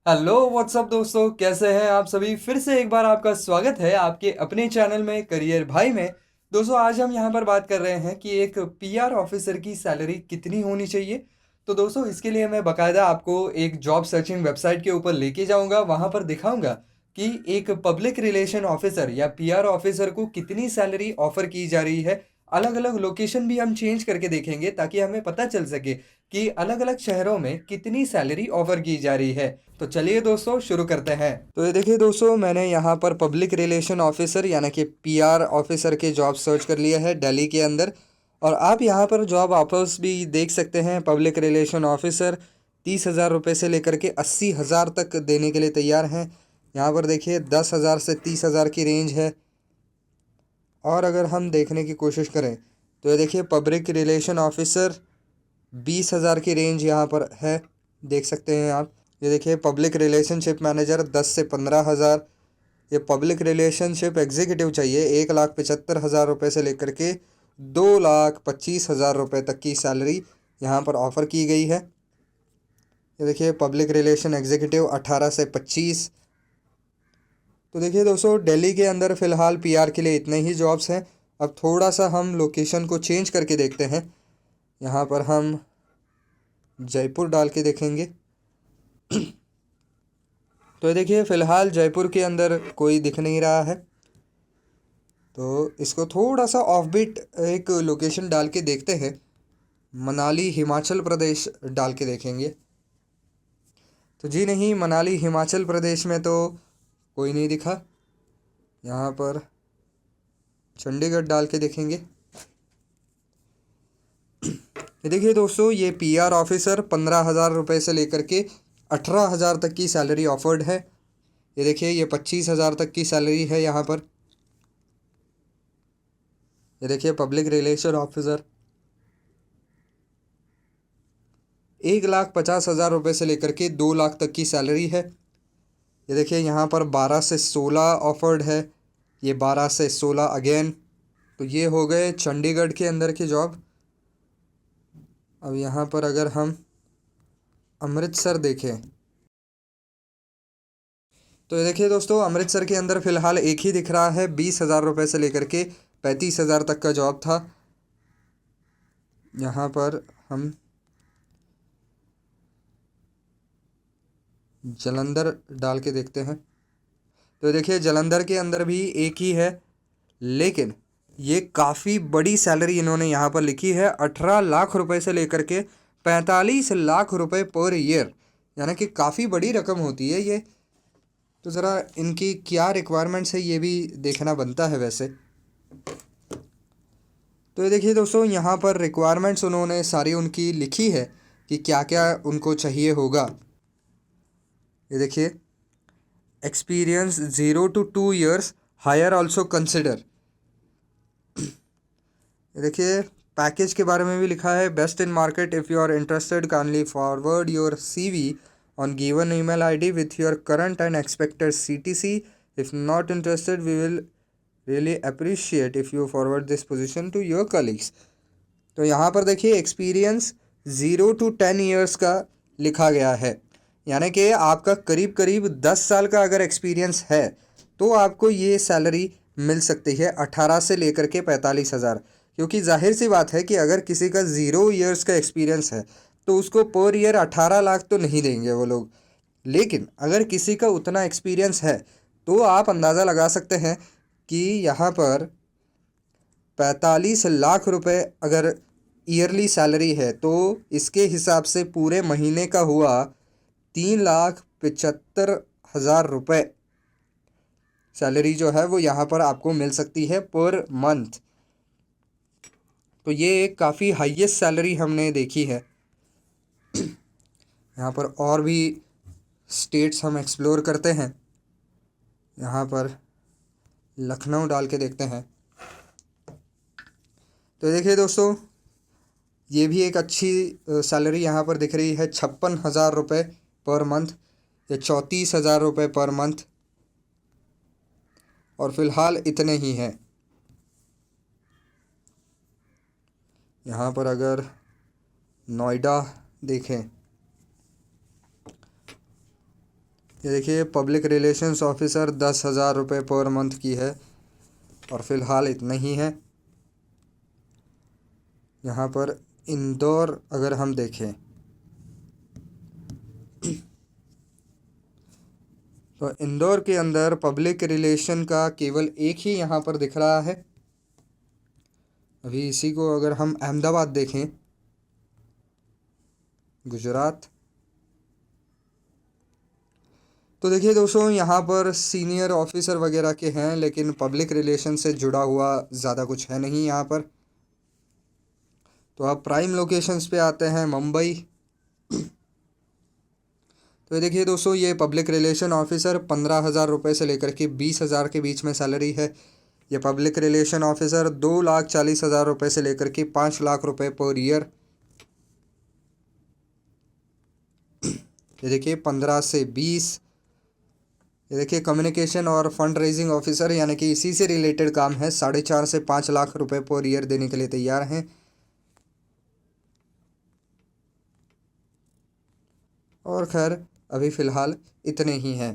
Hello what's up दोस्तों, कैसे हैं आप सभी। फिर से एक बार आपका स्वागत है आपके अपने चैनल में करियर भाई में। दोस्तों, आज हम यहाँ पर बात कर रहे हैं कि एक पीआर ऑफिसर की सैलरी कितनी होनी चाहिए। तो दोस्तों, इसके लिए मैं बकायदा आपको एक जॉब सर्चिंग वेबसाइट के ऊपर लेके जाऊंगा। वहाँ पर दिखाऊंगा कि एक पब्लिक रिलेशन ऑफिसर या पीआर ऑफिसर को कितनी सैलरी ऑफर की जा रही है। अलग अलग लोकेशन भी हम चेंज करके देखेंगे ताकि हमें पता चल सके कि अलग अलग शहरों में कितनी सैलरी ऑफर की जा रही है। तो चलिए दोस्तों, शुरू करते हैं। तो ये देखिए दोस्तों, मैंने यहाँ पर पब्लिक रिलेशन ऑफिसर यानी कि पीआर ऑफिसर के जॉब सर्च कर लिया है दिल्ली के अंदर। और आप यहाँ पर जॉब ऑफर्स भी देख सकते हैं। पब्लिक रिलेशन ऑफिसर 30,000 रुपये से लेकर के 80,000 तक देने के लिए तैयार हैं। यहाँ पर देखिए 10,000 से 30,000 की रेंज है। और अगर हम देखने की कोशिश करें तो ये देखिए पब्लिक रिलेशन ऑफिसर 20,000 की रेंज यहाँ पर है, देख सकते हैं आप। ये देखिए पब्लिक रिलेशनशिप मैनेजर 10 से 15,000। ये पब्लिक रिलेशनशिप एग्जीक्यूटिव चाहिए 1,75,000 रुपये से लेकर के 2,25,000 रुपये तक की सैलरी यहाँ पर ऑफ़र की गई है। ये देखिए पब्लिक रिलेशन एग्जीक्यूटिव 18 से 25। तो देखिए दोस्तों, दिल्ली के अंदर फ़िलहाल पीआर के लिए इतने ही जॉब्स हैं। अब थोड़ा सा हम लोकेशन को चेंज करके देखते हैं। यहाँ पर हम जयपुर डाल के देखेंगे। तो ये देखिए फ़िलहाल जयपुर के अंदर कोई दिख नहीं रहा है। तो इसको थोड़ा सा ऑफबीट एक लोकेशन डाल के देखते हैं। मनाली हिमाचल प्रदेश डाल के देखेंगे। तो जी नहीं, मनाली हिमाचल प्रदेश में तो कोई नहीं दिखा। यहाँ पर चंडीगढ़ डाल के देखेंगे। ये देखिए दोस्तों, ये पीआर ऑफिसर 15,000 रुपये से लेकर के 18,000 तक की सैलरी ऑफर्ड है। ये देखिए ये 25,000 तक की सैलरी है यहाँ पर। ये देखिए पब्लिक रिलेशन ऑफिसर 1,50,000 रुपये से लेकर के 2 लाख तक की सैलरी है। ये देखिए यहाँ पर 12 से 16 ऑफर्ड है। ये 12 से 16 अगेन। तो ये हो गए चंडीगढ़ के अंदर के जॉब। अब यहाँ पर अगर हम अमृतसर देखें तो ये देखिए दोस्तों, अमृतसर के अंदर फ़िलहाल एक ही दिख रहा है। 20,000 रुपये से लेकर के 35,000 तक का जॉब था। यहाँ पर हम जलंधर डाल के देखते हैं। तो देखिए जलंधर के अंदर भी एक ही है, लेकिन ये काफ़ी बड़ी सैलरी इन्होंने यहाँ पर लिखी है। 18 लाख रुपए से लेकर के 45 लाख रुपए पर ईयर, यानी कि काफ़ी बड़ी रकम होती है ये। तो ज़रा इनकी क्या रिक्वायरमेंट्स है ये भी देखना बनता है वैसे। तो ये देखिए दोस्तों, यहाँ पर रिक्वायरमेंट्स उन्होंने सारी उनकी लिखी है कि क्या क्या उनको चाहिए होगा। ये देखिए experience 0 to 2 years, hire also consider. देखिए पैकेज के बारे में भी लिखा है। Best in market, if you are interested kindly forward your CV on given email ID with your current and expected CTC. If not interested we will really appreciate if you forward this position to your colleagues. तो यहाँ पर देखिए experience 0 to 10 years का लिखा गया है, यानी कि आपका करीब करीब 10 साल का अगर एक्सपीरियंस है तो आपको ये सैलरी मिल सकती है 18 से लेकर के 45,000। क्योंकि जाहिर सी बात है कि अगर किसी का 0 years का एक्सपीरियंस है तो उसको पर ईयर 18 लाख तो नहीं देंगे वो लोग। लेकिन अगर किसी का उतना एक्सपीरियंस है तो आप अंदाज़ा लगा सकते हैं कि यहाँ पर 45 लाख रुपए अगर ईयरली सैलरी है तो इसके हिसाब से पूरे महीने का हुआ 3,75,000 रुपये सैलरी जो है वो यहाँ पर आपको मिल सकती है पर मंथ। तो ये एक काफ़ी हाईएस्ट सैलरी हमने देखी है। यहाँ पर और भी स्टेट्स हम एक्सप्लोर करते हैं। यहाँ पर लखनऊ डाल के देखते हैं। तो देखिए दोस्तों, ये भी एक अच्छी सैलरी यहाँ पर दिख रही है। 56,000 रुपये पर मंथ या 34,000 रुपये पर मंथ। और फिलहाल इतने ही हैं। यहाँ पर अगर नोएडा देखें ये देखिए पब्लिक रिलेशंस ऑफिसर 10,000 रुपये पर मंथ की है और फिलहाल इतना ही है। यहाँ पर इंदौर अगर हम देखें तो इंदौर के अंदर पब्लिक रिलेशन का केवल एक ही यहाँ पर दिख रहा है। अभी इसी को अगर हम अहमदाबाद देखें, गुजरात, तो देखिए दोस्तों यहाँ पर सीनियर ऑफिसर वगैरह के हैं, लेकिन पब्लिक रिलेशन से जुड़ा हुआ ज़्यादा कुछ है नहीं यहाँ पर। तो अब प्राइम लोकेशंस पे आते हैं, मुंबई। तो ये देखिए दोस्तों, ये पब्लिक रिलेशन ऑफिसर 15,000 रुपये से लेकर के 20,000 के बीच में सैलरी है। ये पब्लिक रिलेशन ऑफिसर 2,40,000 रुपये से लेकर के 5 लाख रुपये पर ईयर। ये देखिए 15 से 20। ये देखिए कम्युनिकेशन और फंड रेजिंग ऑफिसर, यानी कि इसी से रिलेटेड काम है, 4.5 से 5 लाख रुपए पर ईयर देने के लिए तैयार हैं। और खैर अभी फ़िलहाल इतने ही हैं।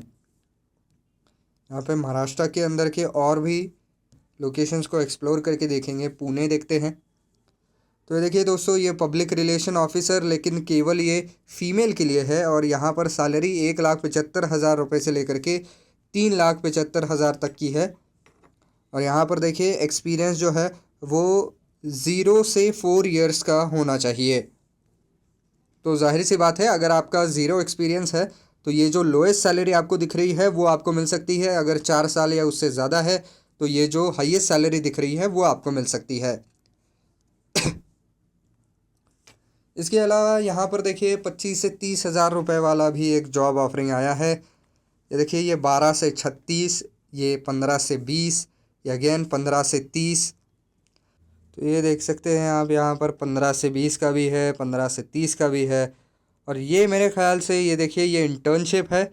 यहाँ पे महाराष्ट्र के अंदर के और भी लोकेशंस को एक्सप्लोर करके देखेंगे। पुणे देखते हैं। तो ये देखिए दोस्तों, ये पब्लिक रिलेशन ऑफिसर लेकिन केवल ये फीमेल के लिए है और यहाँ पर सैलरी 1,75,000 रुपये से लेकर के 3,75,000 तक की है। और यहाँ पर देखिए एक्सपीरियंस जो है वो 0 से 4 इयर्स का होना चाहिए। तो जाहिर सी बात है, अगर आपका ज़ीरो एक्सपीरियंस है तो ये जो लोएस्ट सैलरी आपको दिख रही है वो आपको मिल सकती है। अगर 4 साल या उससे ज़्यादा है तो ये जो हाईएस्ट सैलरी दिख रही है वो आपको मिल सकती है। इसके अलावा यहाँ पर देखिए 25 से 30,000 रुपये वाला भी एक जॉब ऑफरिंग आया है। ये देखिए, ये 12 से 36, ये 15 से 20, ये अगेन 15 से 30। तो ये देख सकते हैं आप, यहाँ पर 15 से 20 का भी है, 15 से 30 का भी है। और ये मेरे ख्याल से ये देखिए, ये इंटर्नशिप है।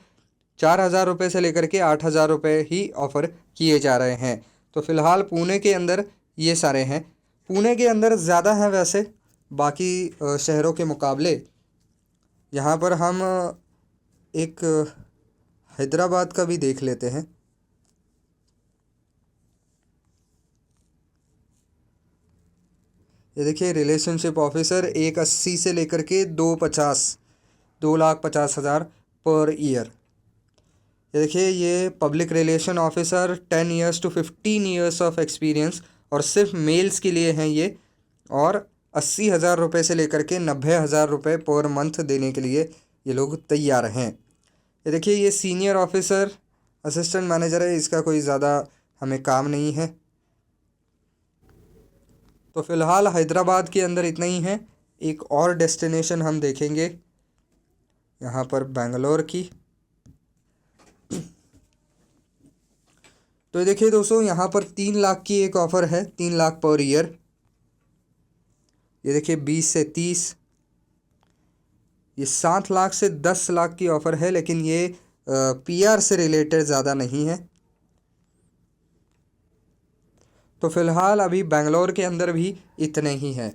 4,000 रुपये से लेकर के 8,000 रुपये ही ऑफ़र किए जा रहे हैं। तो फ़िलहाल पुणे के अंदर ये सारे हैं। पुणे के अंदर ज़्यादा हैं वैसे बाकी शहरों के मुकाबले। यहाँ पर हम एक हैदराबाद का भी देख लेते हैं। ये देखिए रिलेशनशिप ऑफिसर 1,80 से लेकर के 2,50, 2,50,000 पर ईयर। ये देखिए, ये public relation officer 10 years to 15 years of experience और सिर्फ मेल्स के लिए हैं ये। और 80,000 रुपये से लेकर के 90,000 रुपये पर मंथ देने के लिए ये लोग तैयार हैं। ये देखिए, ये सीनियर ऑफिसर असिस्टेंट मैनेजर है, इसका कोई ज़्यादा हमें काम नहीं है। तो फ़िलहाल हैदराबाद के अंदर इतना ही है। एक और डेस्टिनेशन हम देखेंगे, यहाँ पर बेंगलोर की। तो देखिए दोस्तों, यहाँ पर 3 लाख की एक ऑफ़र है, 3 लाख पर ईयर। ये देखिए 20 से 30, ये 7 लाख से 10 लाख की ऑफ़र है, लेकिन ये पीआर से रिलेटेड ज़्यादा नहीं है। तो फ़िलहाल अभी बेंगलोर के अंदर भी इतने ही हैं।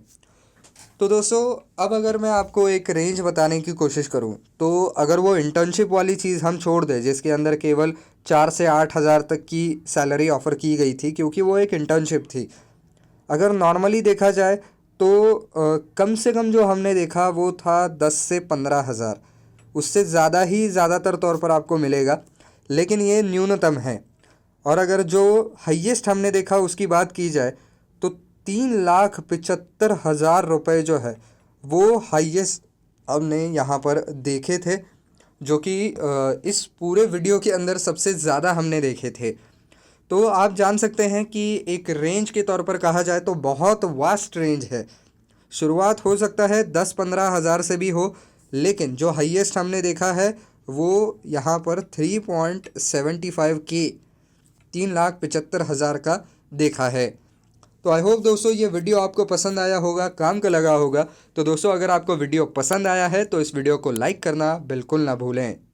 तो दोस्तों, अब अगर मैं आपको एक रेंज बताने की कोशिश करूं, तो अगर वो इंटर्नशिप वाली चीज़ हम छोड़ दें जिसके अंदर केवल 4 से 8,000 तक की सैलरी ऑफ़र की गई थी क्योंकि वो एक इंटर्नशिप थी। अगर नॉर्मली देखा जाए तो कम से कम जो हमने देखा वो था 10 से 15,000। उससे ज़्यादा ही ज़्यादातर तौर पर आपको मिलेगा, लेकिन ये न्यूनतम है। और अगर जो हाईएस्ट हमने देखा उसकी बात की जाए तो 3,75,000 रुपये जो है वो हाईएस्ट हमने यहाँ पर देखे थे, जो कि इस पूरे वीडियो के अंदर सबसे ज़्यादा हमने देखे थे। तो आप जान सकते हैं कि एक रेंज के तौर पर कहा जाए तो बहुत वास्ट रेंज है। शुरुआत हो सकता है 10-15 हज़ार से भी हो, लेकिन जो हाईएस्ट हमने देखा है वो यहाँ पर 3.75 के 3,75,000 का देखा है। तो आई होप दोस्तों ये वीडियो आपको पसंद आया होगा, काम का लगा होगा। तो दोस्तों, अगर आपको वीडियो पसंद आया है तो इस वीडियो को लाइक करना बिल्कुल ना भूलें।